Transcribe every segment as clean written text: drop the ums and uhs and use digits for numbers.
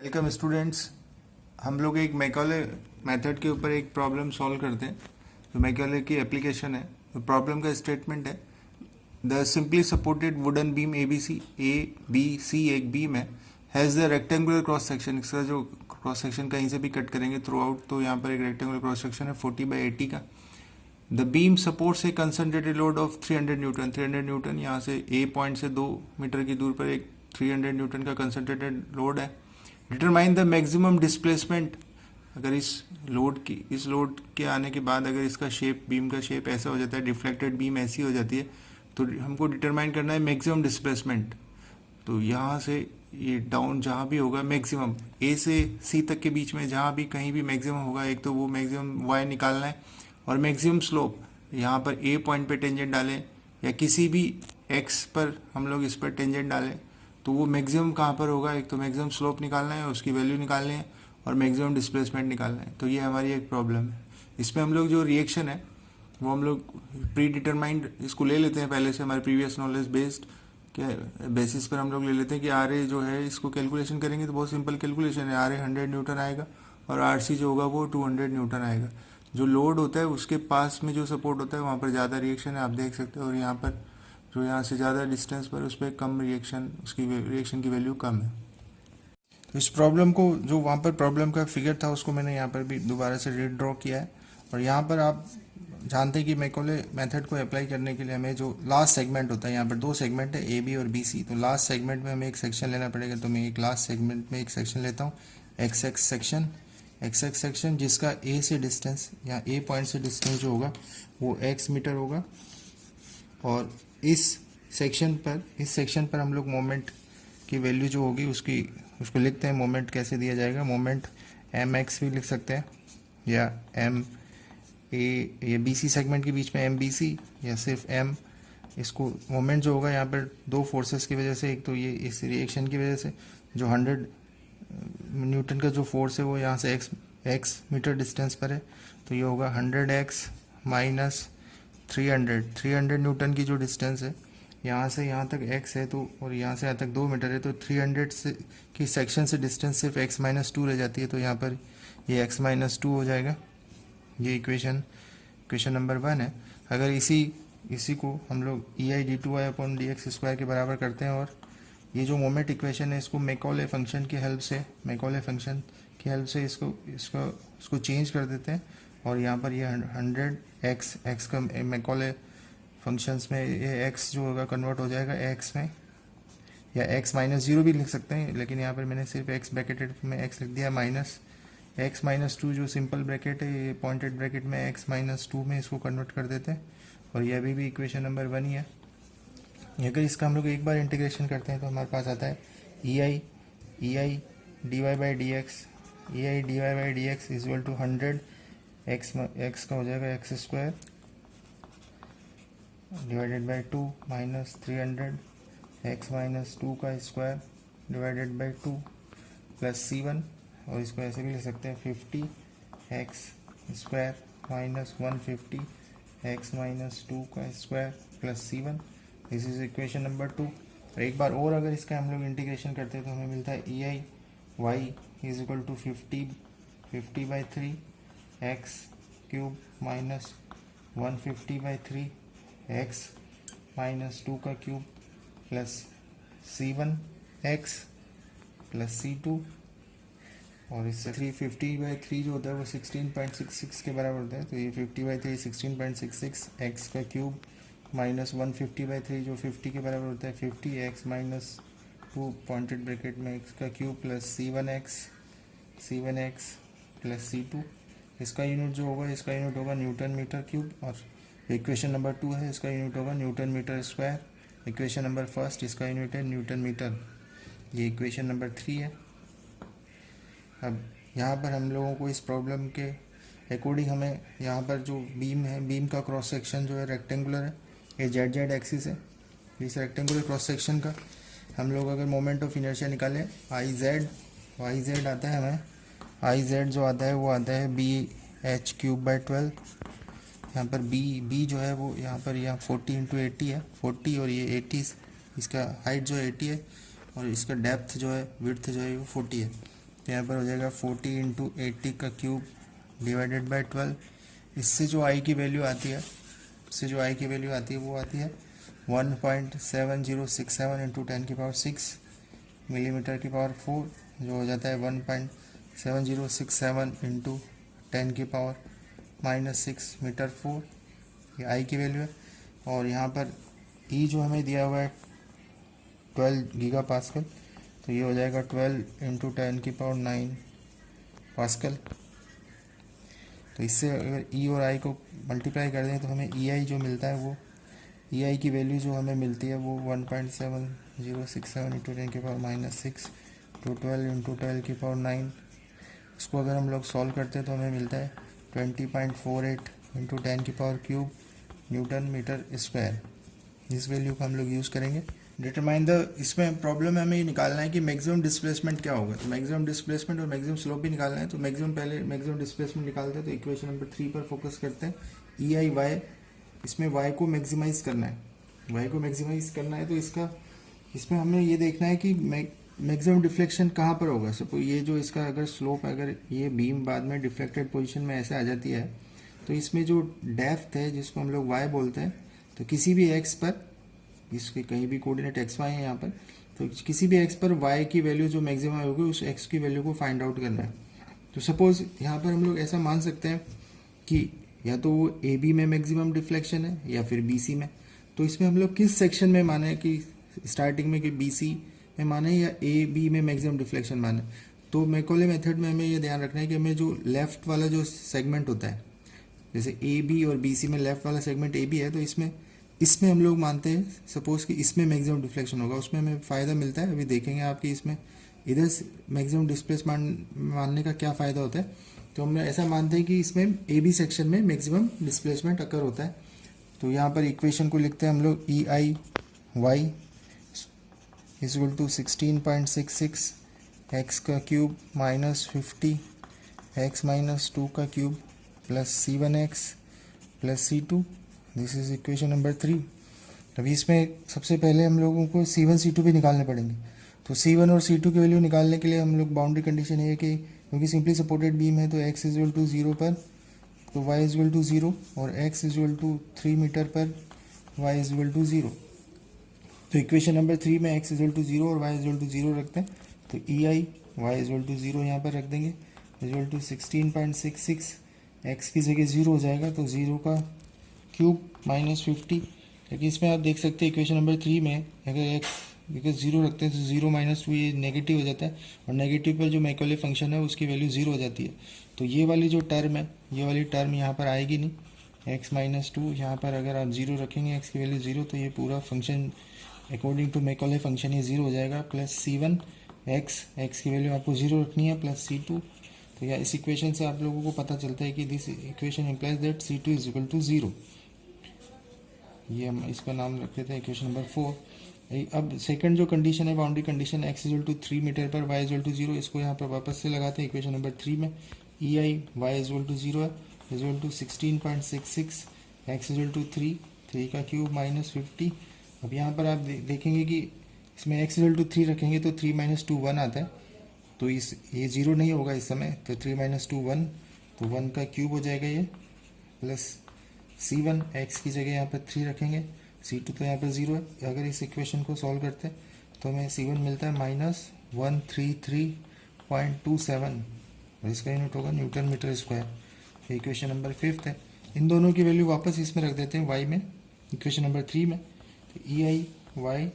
Welcome students. हम लोग एक मैकॉले मेथड के ऊपर एक प्रॉब्लम सॉल्व करते हैं। तो मैकॉले की एप्लीकेशन है। तो प्रॉब्लम का स्टेटमेंट है, the simply supported wooden beam A B C एक बीम है, has the rectangular cross section. इसका जो क्रॉस सेक्शन कहीं से भी कट करेंगे थ्रू आउट, तो यहाँ पर एक रेक्टेंगुलर क्रॉस सेक्शन है 40/80 का। The beam supports A concentrated load of 300 Newton. 300 Newton यहाँ से ए पॉइंट से 2 मीटर की दूर पर एक 300 न्यूटन का कंसनट्रेटेड लोड है। Determine the maximum displacement. अगर इस लोड के आने के बाद अगर इसका शेप, बीम का शेप ऐसा हो जाता है, डिफ्लेक्टेड बीम ऐसी हो जाती है, तो हमको डिटरमाइन करना है मैक्सिमम डिस्प्लेसमेंट। तो यहाँ से ये डाउन जहाँ भी होगा मैक्सिमम, ए से सी तक के बीच में जहाँ भी कहीं भी मैक्सिमम होगा, एक तो वो मैक्सिमम वाई निकालना है। और मैक्सिमम स्लोप यहाँ पर ए पॉइंट पे टेंजेंट डालें या किसी भी एक्स पर हम लोग इस पर टेंजेंट डालें, तो वो मैक्सिमम कहाँ पर होगा। एक तो मैक्सिमम स्लोप निकालना है, उसकी वैल्यू निकालनी है, और मैक्सिमम डिस्प्लेसमेंट निकालना है। तो ये हमारी एक प्रॉब्लम है। इसमें हम लोग जो रिएक्शन है वो हम लोग प्री डिटरमाइंड इसको ले लेते हैं पहले से, हमारे प्रीवियस नॉलेज बेस्ड के बेसिस पर हम लोग ले लेते हैं कि आर ए जो है इसको कैलकुलेशन करेंगे तो बहुत सिंपल कैलकुलेशन है। आर ए 100 न्यूटन आएगा और आर सी जो होगा वो 200 न्यूटन आएगा। जो लोड होता है उसके पास में जो सपोर्ट होता है वहाँ पर ज़्यादा रिएक्शन है, आप देख सकते हो। और यहाँ पर जो यहाँ से ज़्यादा डिस्टेंस पर उस पर कम रिएक्शन, उसकी रिएक्शन की वैल्यू कम है। तो इस प्रॉब्लम को, जो वहाँ पर प्रॉब्लम का फिगर था उसको मैंने यहाँ पर भी दोबारा से रीड्रॉ किया है। और यहाँ पर आप जानते हैं कि मैकॉले मेथड को अप्लाई करने के लिए हमें जो लास्ट सेगमेंट होता है, यहाँ पर 2 सेगमेंट है ए बी और बी सी। तो लास्ट सेगमेंट में हमें एक सेक्शन लेना पड़ेगा। तो मैं एक लास्ट सेगमेंट में एक सेक्शन लेता हूँ, एक्स एक्स सेक्शन, जिसका ए से डिस्टेंस, यहाँ ए पॉइंट से डिस्टेंस जो होगा वो एक्स मीटर होगा। और इस सेक्शन पर हम लोग मोमेंट की वैल्यू जो होगी उसको लिखते हैं। मोमेंट कैसे दिया जाएगा, मोमेंट एम एक्स भी लिख सकते हैं, या एम ए, ये बी सी सेगमेंट के बीच में एम बी सी, या सिर्फ एम। इसको मोमेंट जो होगा यहाँ पर 2 फोर्सेस की वजह से, एक तो ये इस रिएक्शन की वजह से जो 100 न्यूटन का जो फोर्स है वो यहाँ से एक्स मीटर डिस्टेंस पर है, तो ये होगा 100x माइनस 300 न्यूटन की जो डिस्टेंस है यहाँ से यहाँ तक x है, तो और यहाँ से यहाँ तक 2 मीटर है, तो 300 से की सेक्शन से डिस्टेंस सिर्फ x-2 रह जाती है। तो यहाँ पर ये x-2 हो जाएगा। ये इक्वेशन नंबर 1 है। अगर इसी को हम लोग EI/d2y/dx² के बराबर करते हैं, और ये जो मोमेंट इक्वेशन है इसको मैकॉले फंक्शन की हेल्प से इसको चेंज कर देते हैं। और यहाँ पर ये 100x का मैकॉले फंक्शंस में ये x जो होगा कन्वर्ट हो जाएगा x में, या x-0 भी लिख सकते हैं, लेकिन यहाँ पर मैंने सिर्फ x ब्रैकेटेड में x लिख दिया, माइनस x-2 जो सिंपल ब्रैकेट है, ये पॉइंटेड ब्रैकेट में x-2 में इसको कन्वर्ट कर देते हैं। और ये अभी भी इक्वेशन नंबर 1 ही है। अगर इसका हम लोग एक बार इंटीग्रेशन करते हैं तो हमारे पास आता है EI dy/dx equal to 100 x का हो जाएगा x² divided by 2 minus 300 x-2 का square divided by 2 plus C1। और इसको ऐसे भी लिख सकते हैं 50x² माइनस 150 x-2 का square plus C1। This is equation number 2। और एक बार और अगर इसका हम लोग इंटीग्रेशन करते हैं तो हमें मिलता है EI is equal to 50/3 x³ minus 150/3 x-2 का cube plus C1x plus C2। और इससे 350/3 जो होता है वो 16.66 के बराबर होता है। तो ये 50/3 16.66 x का क्यूब माइनस 150/3 जो 50 के बराबर होता है 50x माइनस 2 पॉइंटेड ब्रैकेट में x का cube plus C1x plus C2। इसका यूनिट जो होगा, इसका यूनिट होगा न्यूटन मीटर क्यूब। और इक्वेशन नंबर 2 है, इसका यूनिट होगा newton metre square. Equation number 1 इसका यूनिट है न्यूटन मीटर। ये इक्वेशन नंबर 3 है। अब यहाँ पर हम लोगों को इस प्रॉब्लम के अकॉर्डिंग हमें यहाँ पर जो बीम है, बीम का क्रॉस सेक्शन जो है रेक्टेंगुलर है, ये जेड एक्सिस है। इस रेक्टेंगुलर क्रॉस सेक्शन का हम लोग अगर मोमेंट ऑफ इनर्शिया निकालें वाई जेड आता है हमें, आई जेड जो आता है वो आता है BH³/12। यहाँ पर बी जो है वो यहाँ 40 × 80 है, 40 और ये 80, इसका हाइट जो है 80 है और इसका डेप्थ जो है, विड्थ जो है वो 40 है। तो यहाँ पर हो जाएगा 40 इंटू 80 का क्यूब डिवाइडेड बाय 12। इससे जो आई की वैल्यू आती है, वो आती है 1.7067 इंटू 10⁶ मिलीमीटर की पावर 4, जो हो जाता है 1.7067 इंटू 10⁻⁻6 मीटर 4। ये आई की वैल्यू है। और यहाँ पर ई जो हमें दिया हुआ है 12 गीगा पास्कल, तो ये हो जाएगा 12 इंटू 10⁹ पास्कल। तो इससे अगर ई और आई को मल्टीप्लाई कर दें तो हमें ई आई जो मिलता है, वो ई आई की वैल्यू जो हमें मिलती है वो 1.7067 इंटू 10⁻⁻6 तो 12 इंटू 10⁹ इसको अगर हम लोग सॉल्व करते हैं तो हमें मिलता है 20.48 इंटू 10³ न्यूटन मीटर स्क्वायर। इस वैल्यू को हम लोग यूज़ करेंगे। डिटरमाइन द, इसमें प्रॉब्लम है हमें ये निकालना है कि मैक्सिमम डिस्प्लेसमेंट क्या होगा। तो मैक्सिमम डिस्प्लेसमेंट और मैक्सिमम स्लोप भी निकालना है। तो मैक्सिमम डिस्प्लेसमेंट निकालते हैं तो इक्वेशन नंबर 3 पर फोकस करते हैं। ई आई वाई, इसमें वाई को मैक्सिमाइज करना है, तो इसमें हमें ये देखना है कि मैक्सिमम डिफ्लेक्शन कहाँ पर होगा। सपोज ये जो इसका अगर स्लोप, अगर ये बीम बाद में डिफ्लेक्टेड पोजीशन में ऐसे आ जाती है, तो इसमें जो डेप्थ है जिसको हम लोग वाई बोलते हैं, तो किसी भी एक्स पर, इसके कहीं भी कोऑर्डिनेट एक्स वाई है यहाँ पर, तो किसी भी एक्स पर वाई की वैल्यू जो मैक्सिमम होगी उस एक्स की वैल्यू को फाइंड आउट करना है। तो सपोज यहाँ पर हम लोग ऐसा मान सकते हैं कि या तो वो ए बी में मैक्सिमम डिफ्लेक्शन है या फिर बी सी में। तो इसमें हम लोग किस सेक्शन में माने, कि स्टार्टिंग में कि बी सी में माने या ए बी में मैक्सिमम डिफ्लेक्शन माने। तो मैकॉले मेथड में हमें ये ध्यान रखना है कि हमें जो लेफ्ट वाला जो सेगमेंट होता है, जैसे ए बी और बी सी में लेफ्ट वाला सेगमेंट ए बी है, तो इसमें हम लोग मानते हैं सपोज कि इसमें मैक्सिमम डिफ्लेक्शन होगा, उसमें हमें फ़ायदा मिलता है। अभी देखेंगे आपकी इसमें इधर मैक्सिमम डिस्प्लेसमेंट मानने का क्या फ़ायदा होता है। तो हम ऐसा मानते हैं कि इसमें ए बी सेक्शन में मैक्सिमम डिस्प्लेसमेंट अकर होता है। तो यहाँ पर इक्वेशन को लिखते हैं हम लोग, E I y is equal to 16.66 x का क्यूब माइनस 50 एक्स माइनस 2 का cube plus C1x plus C2। This is equation number 3। अभी इसमें सबसे पहले हम लोगों को C1 C2 भी निकालने पड़ेंगे। तो C1 और C2 की वैल्यू निकालने के लिए हम लोग बाउंड्री कंडीशन है कि क्योंकि सिंपली सपोर्टेड बीम है तो x इज इक्वल टू 0 पर तो y इज इक्वल टू 0 और x is equal to 3 metre पर y इज इक्वल टू 0। तो इक्वेशन नंबर 3 में x इज इक्वल टू 0 और y इज इक्वल टू 0 रखते हैं। तो E I y is equal to 0 यहाँ पर रख देंगे, इज इक्वल टू 16.66 x की जगह 0 हो जाएगा, तो 0 का क्यूब माइनस 50। लेकिन इसमें आप देख सकते हैं इक्वेशन नंबर 3 में अगर x बिकॉज 0 रखते हैं तो 0 माइनस 2 ये नेगेटिव हो जाता है, और नेगेटिव पर जो मैकॉले फंक्शन है उसकी वैल्यू 0 हो जाती है। तो ये वाली जो टर्म है, ये वाली टर्म यहाँ पर आएगी नहीं, x माइनस 2 यहाँ पर अगर आप 0 रखेंगे, x की वैल्यू 0, तो ये पूरा function according to Macaulay function ये 0 हो जाएगा, प्लस C1 x की वैल्यू आपको 0 रखनी है, प्लस C2। तो या इस इक्वेशन से आप लोगों को पता चलता है कि this equation implies that C2 is equal to 0। ये हम इसका नाम रख देते हैं इक्वेशन नंबर 4। अब सेकंड जो कंडीशन है, boundary condition, x is equal to 3 metre पर y इज इक्वल टू 0, इसको यहाँ पर वापस से लगाते हैं इक्वेशन नंबर 3 में। E I y is equal to 0 है, is equal to 16.66 x is equal to 3 का क्यूब माइनस 50। अब यहाँ पर आप देखेंगे कि इसमें x इज इक्वल टू 3 रखेंगे तो 3 माइनस 2 1 आता है, तो ये 0 नहीं होगा इस समय, तो 3 माइनस 2 1, तो 1 का क्यूब हो जाएगा ये, प्लस C1 x की जगह यहाँ पर 3 रखेंगे, C2 तो यहाँ पर 0 है। अगर इस इक्वेशन को सॉल्व करते हैं तो हमें C1 मिलता है माइनस 133.27 और इसका यूनिट होगा newton metre square. Equation number 5 है। इन दोनों की वैल्यू वापस इसमें रख देते हैं y में, इक्वेशन नंबर 3 में। तो E I y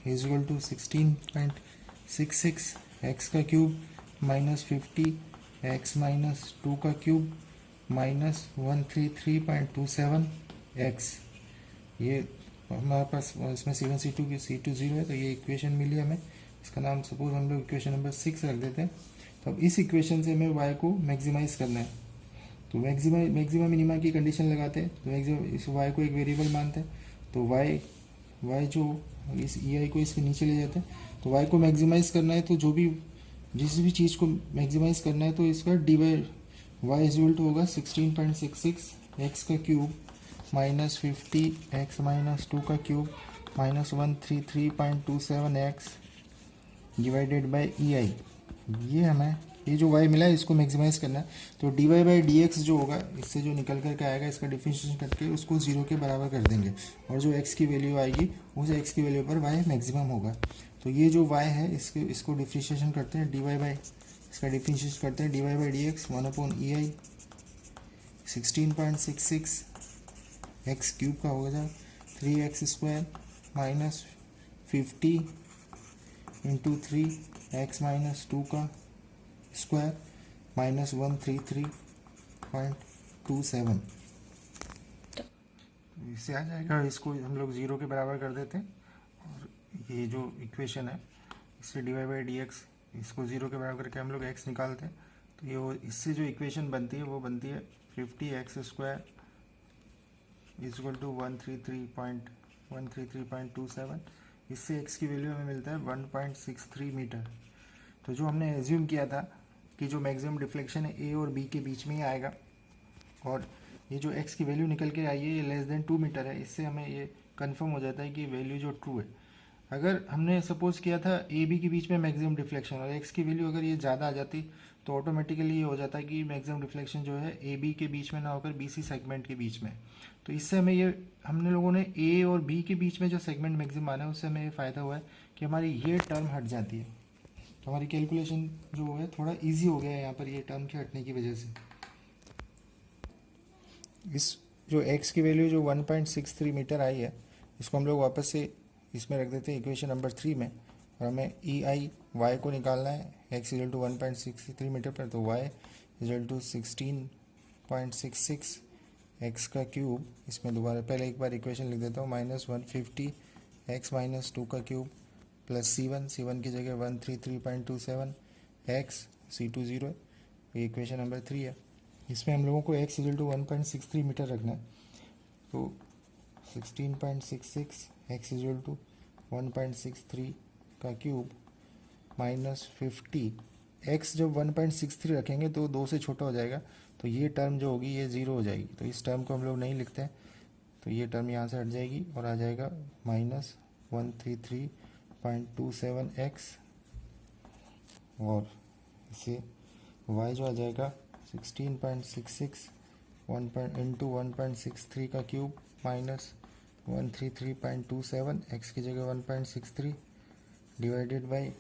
is equal to 16.66 x का क्यूब माइनस 50 एक्स माइनस 2 का क्यूब माइनस 133.27 एक्स। ये हमारे पास इसमें C1 C2 की C2 0 है, तो ये इक्वेशन मिली हमें। इसका नाम सपोज हम लोग इक्वेशन नंबर 6 रख देते हैं। तो अब इस इक्वेशन से हमें y को मैक्सिमाइज करना है, तो मैक्सिमम मिनिमा की कंडीशन लगाते हैं। तो इस y को एक वेरिएबल मानते हैं, तो y जो इस ई आई को इसके नीचे ले जाते हैं। तो y को मैक्सिमाइज करना है, तो जिस भी चीज़ को मैक्सिमाइज करना है तो इसका d by y is equal to होगा 16.66 एक्स का क्यूब माइनस 50 एक्स माइनस 2 का cube minus 133.27 x divided by E I. ये हमें ये जो y मिला है इसको मैक्सिमाइज करना है, तो dy बाई डी एक्स जो होगा इससे जो निकल करके आएगा इसका डिफरेंशिएशन करके उसको 0 के बराबर कर देंगे, और जो x की वैल्यू आएगी उस x की वैल्यू पर y मैक्सिमम होगा। तो ये जो y है इसको डिफरेंशिएशन करते हैं dy बाई, इसका डिफरेंशिएशन करते हैं dy by d x 1/ei 16.66 x cube का हो जाए 3x² minus 50 into 3x minus 2 का स्क्वायर माइनस 133.27। इससे आ जाएगा, इसको हम लोग 0 के बराबर कर देते हैं, और ये जो इक्वेशन है इससे dy बाई डी एक्स इसको 0 के बराबर करके हम लोग x निकालते हैं, तो ये इससे जो इक्वेशन बनती है वो बनती है 50x² इक्वल टू 133.27। इससे x की वैल्यू हमें मिलता है 1.63 मीटर। तो जो हमने एज्यूम किया था कि जो मैक्सिमम डिफ्लेक्शन है a और b के बीच में ही आएगा, और ये जो x की वैल्यू निकल के आई है ये लेस देन 2 मीटर है, इससे हमें ये कंफर्म हो जाता है कि वैल्यू जो ट्रू है। अगर हमने सपोज किया था ए बी के बीच में मैक्सिमम डिफ्लेक्शन और x की वैल्यू अगर ये ज़्यादा आ जाती तो ऑटोमेटिकली ये हो जाता है कि मैक्सिमम डिफ्लेक्शन जो है ए बी के बीच में ना होकर बी सी सेगमेंट के बीच में। तो इससे हमें ये, हमने लोगों ने ए और बी के बीच में जो सेगमेंट मैक्सिमम आना है उससे हमें ये फ़ायदा हुआ है कि हमारी ये टर्म हट जाती है, तो हमारी कैलकुलेशन जो है थोड़ा ईजी हो गया है यहाँ पर ये टर्म के हटने की वजह से। इस जो x की वैल्यू जो 1.63 मीटर आई है इसको हम लोग वापस से इसमें रख देते हैं इक्वेशन नंबर 3 में, और हमें ई आई वाई को निकालना है x इक्वल टू 1.63 मीटर पर, तो y इक्वल टू 16.66 x का क्यूब, इसमें दोबारा पहले एक बार इक्वेशन लिख देता हूँ, माइनस 150 x माइनस 2 का क्यूब प्लस C1 की जगह 133.27 x C2 0, ये इक्वेशन नंबर 3 है। इसमें हम लोगों को x इक्वल टू 1.63 मीटर रखना है, तो 16.66 x इक्वल टू 1.63 का क्यूब माइनस 50, x जब 1.63 रखेंगे तो 2 से छोटा हो जाएगा, तो ये टर्म जो होगी ये 0 हो जाएगी, तो इस टर्म को हम लोग नहीं लिखते हैं, तो ये टर्म यहाँ से हट जाएगी और आ जाएगा माइनस 133.27 x, और इसे y जो आ जाएगा 16.66 इंटू 1.63 का क्यूब माइनस 133.27 x की जगह 1.63 डिवाइडेड बाई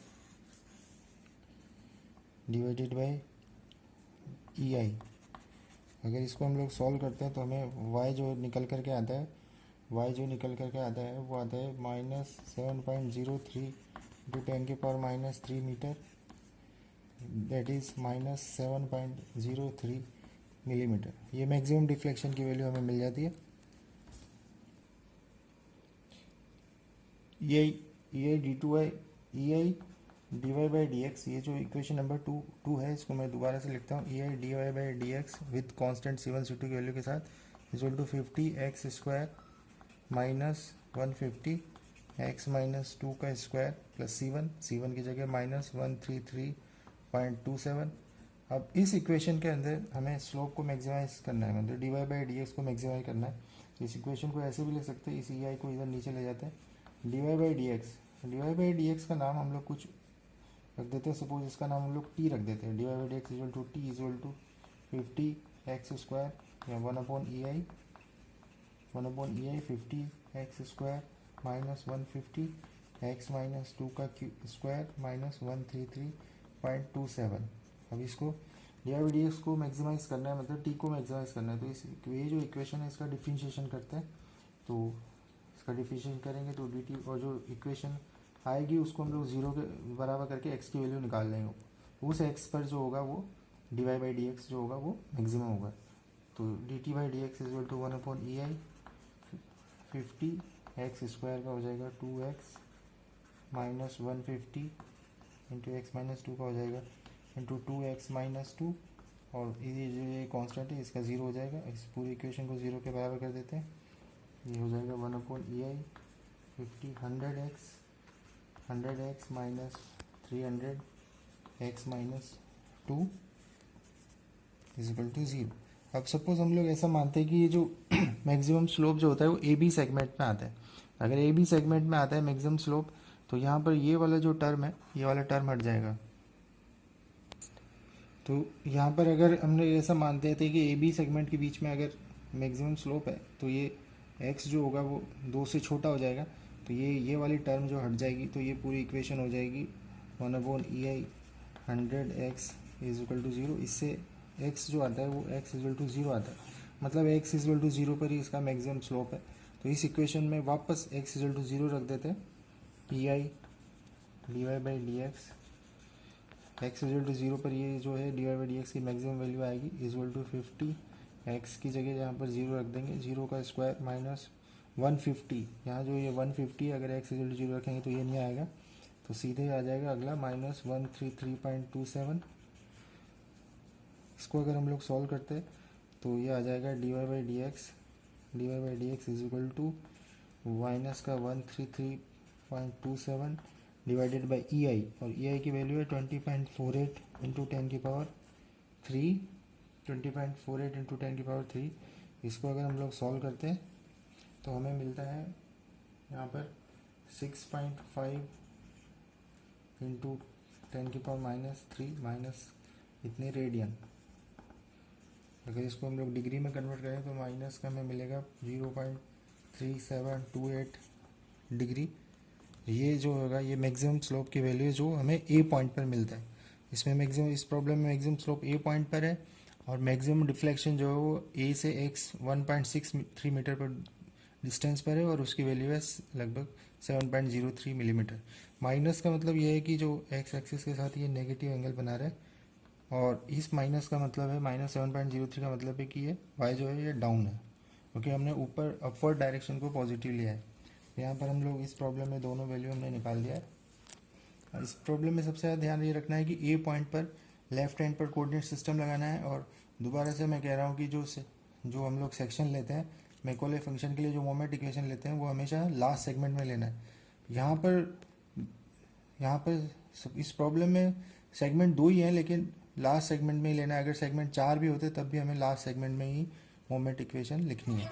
ई आई। अगर इसको हम लोग सॉल्व करते हैं तो हमें y जो निकल करके आता है वो आता है माइनस 7.03 इंटू 10 के power minus 3 metre, that is minus 7.03 millimetre. ये मैक्सिमम डिफ्लेक्शन की वैल्यू हमें मिल जाती है। E I d y by d x, ये जो इक्वेशन नंबर 2 है इसको मैं दोबारा से लिखता हूँ, E I d y by d x with constant C1 C2 की वैल्यू के साथ equal to 50x² minus 150 x minus 2 का स्क्वायर प्लस C1 की जगह माइनस 133.27। अब इस इक्वेशन के अंदर हमें स्लोप को मैक्सिमाइज करना है, मतलब d y by d x को मैक्सिमाइज करना है। इस इक्वेशन को ऐसे भी लिख सकते हैं, इस ई आई को इधर नीचे ले जाते हैं, d y by d x का नाम हम लोग कुछ रख देते हैं, सपोज इसका नाम हम लोग टी रख देते हैं, d y by d x equal to t equal to 50x² या 1/ei 50x² minus 150 x minus 2 का स्क्वायर माइनस 133.27। अब इसको d y by d x को मैक्सिमाइज करना है, मतलब टी को मैक्सिमाइज करना है, तो ये जो इक्वेशन है इसका डिफरेंशिएशन करते हैं, तो इसका डिफरेंशिएशन करेंगे तो डी टी, और जो इक्वेशन आएगी उसको हम लोग 0 के बराबर करके x की वैल्यू निकाल लेंगे, उस x पर जो होगा वो d y by d x जो होगा वो मैक्सिमम होगा। तो d t by d x equal to 1/ei 50x² का हो जाएगा 2x minus 150 into x minus 2 का हो जाएगा इंटू 2x माइनस 2, और ये जो ये कॉन्स्टेंट है इसका 0 हो जाएगा, इस पूरी इक्वेशन को 0 के बराबर कर देते हैं, ये हो जाएगा 1/ei 100x minus 300 x minus 2 is equal to 0। अब सपोज हम लोग ऐसा मानते हैं कि ये जो मैक्सिमम स्लोप जो होता है वो ए बी सेगमेंट में आता है। अगर ए बी सेगमेंट में आता है मैक्सिमम स्लोप, तो यहाँ पर ये वाला जो टर्म है ये वाला टर्म हट जाएगा, तो यहाँ पर अगर हमने ऐसा मानते थे कि ए बी सेगमेंट के बीच में अगर मैक्सिमम स्लोप है तो ये एक्स जो होगा वो 2 से छोटा हो जाएगा, तो ये वाली टर्म जो हट जाएगी, तो ये पूरी इक्वेशन हो जाएगी 1/EI 100x is equal to 0। इससे x जो आता है वो x इज इक्वल टू 0 आता है, मतलब x इज इक्वल टू 0 पर ही इसका मैक्सिमम स्लोप है। तो इस इक्वेशन में वापस x इज इक्वल टू 0 रख देते हैं, EI dy/dx x is equal to 0 पर ये जो है dy/dx की मैक्सिमम वैल्यू आएगी इज इक्वल टू 50। x की जगह यहाँ पर 0 रख देंगे, 0 का स्क्वायर माइनस 150, यहाँ जो ये 150 अगर x इज इक्वल टू 0 रखेंगे तो ये नहीं आएगा, तो सीधे आ जाएगा अगला -133.27। इसको अगर हम लोग सॉल्व करते हैं तो ये आ जाएगा dy/dx is equal to minus का 133.27 डिवाइडेड बाई EI, और EI की वैल्यू है 20.48 इंटू 10 की पावर 3, 20.48 इंटू 10 की पावर 3। इसको अगर हम लोग सॉल्व करते हैं तो हमें मिलता है यहाँ पर 6.5 इंटू 10 की पावर -3 माइनस इतने रेडियन। अगर इसको हम लोग डिग्री में कन्वर्ट करें तो माइनस का हमें मिलेगा 0.3728 डिग्री। ये जो होगा ये मैक्सिमम स्लोप की वैल्यू जो हमें ए पॉइंट पर मिलता है। इसमें मैक्सिमम, इस प्रॉब्लम में मैक्सिमम स्लोप ए पॉइंट पर है और मैक्सिमम डिफ्लेक्शन जो है वो ए से एक्स 1.63 मीटर पर डिस्टेंस पर है और उसकी वैल्यू है लगभग 7.03 मिलीमीटर। माइनस का मतलब ये है कि जो एक्स एक्सिस के साथ ये नेगेटिव एंगल बना रहा है, और इस माइनस का मतलब है -7.03 का मतलब है कि ये वाई जो है ये डाउन है, क्योंकि हमने ऊपर अपवर्ड डायरेक्शन को पॉजिटिव लिया है। यहाँ पर हम लोग इस प्रॉब्लम में दोनों वैल्यू हमने निकाल दिया है। इस प्रॉब्लम में सबसे ज़्यादा ध्यान ये रखना है कि ए पॉइंट पर लेफ्ट हैंड पर कोऑर्डिनेट सिस्टम लगाना है, और दोबारा से मैं कह रहा हूँ कि जो हम लोग सेक्शन लेते हैं मैकॉले फंक्शन के लिए, जो मोमेंट इक्वेशन लेते हैं वो हमेशा लास्ट सेगमेंट में लेना है। यहाँ पर इस प्रॉब्लम में सेगमेंट 2 ही है, लेकिन लास्ट सेगमेंट में ही लेना है। अगर सेगमेंट 4 भी होते तब भी हमें लास्ट सेगमेंट में ही मोमेंट इक्वेशन लिखनी है।